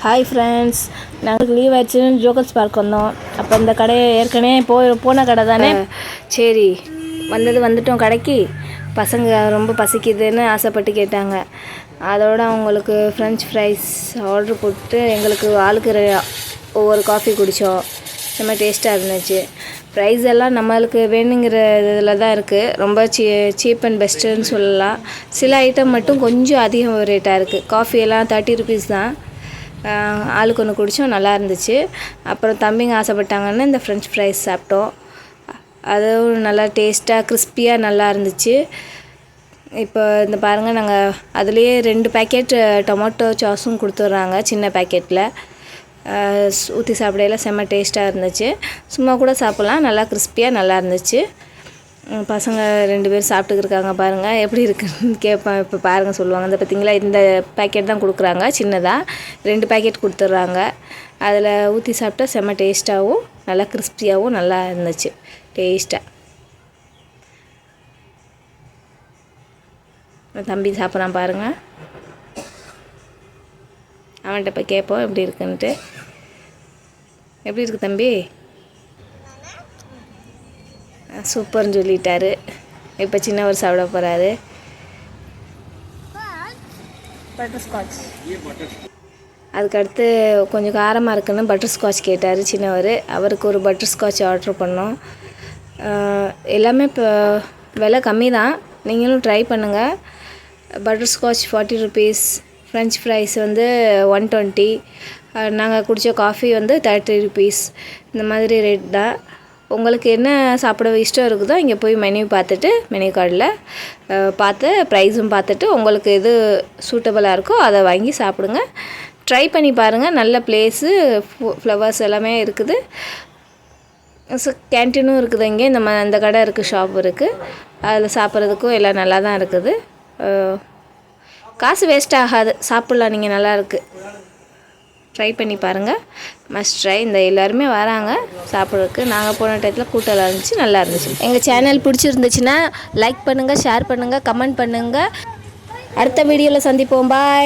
Hi friends, நாங்கள் leave ஆயிடுச்சுன்னு jokers park வந்தோம். அப்போ இந்த கடையை ஏற்கனவே போன கடை தானே, சரி வந்துட்டோம் கடைக்கு. பசங்க ரொம்ப பசிக்குதுன்னு ஆசைப்பட்டு கேட்டாங்க. அதோடு அவங்களுக்கு ஃப்ரெஞ்ச் ஃப்ரைஸ் ஆர்டர் போட்டு எங்களுக்கு ஆளுக்கு ஒவ்வொரு காஃபி குடித்தோம். ரொம்ப டேஸ்ட்டாக இருந்துச்சு. ப்ரைஸ் எல்லாம் நம்மளுக்கு வேணுங்கிற இதில் தான் இருக்குது. ரொம்ப சீப் அண்ட் பெஸ்ட்டுன்னு சொல்லலாம். சில ஐட்டம் மட்டும் கொஞ்சம் அதிகம் ரேட்டாக இருக்குது. காஃபி எல்லாம் 30 ருபீஸ் தான். ஆளுக்கு ஒன்று குடித்தோம், நல்லா இருந்துச்சு. அப்புறம் தம்பிங்க ஆசைப்பட்டாங்கன்னு இந்த ஃப்ரெஞ்ச் ஃப்ரைஸ் சாப்பிட்டோம். அதுவும் நல்லா டேஸ்ட்டாக கிறிஸ்பியாக நல்லா இருந்துச்சு. இப்போ இந்த பாருங்கள், நாங்கள் அதுலேயே 2 பேக்கெட் டொமேட்டோ சாஸும் கொடுத்துட்றாங்க சின்ன பேக்கெட்டில். ஊற்றி சாப்பிடையில செம்ம டேஸ்ட்டாக இருந்துச்சு. சும்மா கூட சாப்பிட்லாம், நல்லா கிறிஸ்பியாக நல்லா இருந்துச்சு. பசங்க 2 பேர் சாப்பிட்டுக்கிருக்காங்க. பாருங்கள் எப்படி இருக்குன்னு கேட்பேன். இப்போ பாருங்கள் சொல்லுவாங்க. இந்த பார்த்திங்களா, இந்த பேக்கெட் தான் கொடுக்குறாங்க சின்னதாக. 2 பேக்கெட் கொடுத்துட்றாங்க. அதில் ஊற்றி சாப்பிட்டா செம்ம டேஸ்ட்டாகவும் நல்லா கிறிஸ்பியாகவும் நல்லா இருந்துச்சு டேஸ்ட்டாக. தம்பி சாப்பிட்றான் பாருங்கள். அவன்கிட்ட இப்போ கேட்போம் எப்படி இருக்குன்ட்டு. எப்படி இருக்குது தம்பி? சூப்பர்னு சொல்லிட்டாரு. இப்போ சின்னவர் சாப்பிட போகிறாரு. பட்டர்ஸ்காட்ச். அதுக்கடுத்து கொஞ்சம் காரமாக இருக்குன்னு பட்டர்ஸ்காட்ச் கேட்டார் சின்னவர். அவருக்கு ஒரு பட்டர்ஸ்காட்ச் ஆர்டர் பண்ணோம். எல்லாமே இப்போ விலை கம்மி தான், நீங்களும் ட்ரை பண்ணுங்கள். பட்டர்ஸ்காட்ச் 40 ருபீஸ், ஃப்ரெஞ்ச் ஃப்ரைஸ் 120, நாங்கள் குடித்த காஃபி 30 ருபீஸ். இந்த மாதிரி ரேட் தான். உங்களுக்கு என்ன சாப்பிட இஷ்டம் இருக்குதோ இங்கே போய் மெனு பார்த்துட்டு, மெனு கார்டில் பார்த்து ப்ரைஸும் பார்த்துட்டு உங்களுக்கு எது சூட்டபுளாக இருக்கோ அதை வாங்கி சாப்பிடுங்க. ட்ரை பண்ணி பாருங்கள். நல்ல பிளேஸு, ஃப்ளவர்ஸ் எல்லாமே இருக்குது. கேன்டீனும் இருக்குது. இங்கே இந்த கடை இருக்குது, ஷாப் இருக்குது. அதில் சாப்பிட்றதுக்கும் எல்லாம் நல்லா தான் இருக்குது. காசு வேஸ்ட் ஆகாது, சாப்பிட்லாம். நீங்கள் நல்லாயிருக்கு, ட்ரை பண்ணி பாருங்கள். Must try. இந்த எல்லாருமே வராங்க சாப்பிட்றதுக்கு. நாங்கள் போன டயத்தில் கூட்டலாம் இருந்துச்சு, நல்லா இருந்துச்சு. எங்கள் சேனல் பிடிச்சிருந்துச்சுன்னா லைக் பண்ணுங்கள், ஷேர் பண்ணுங்கள், கமெண்ட் பண்ணுங்கள். அடுத்த வீடியோவில் சந்திப்போம். பாய்.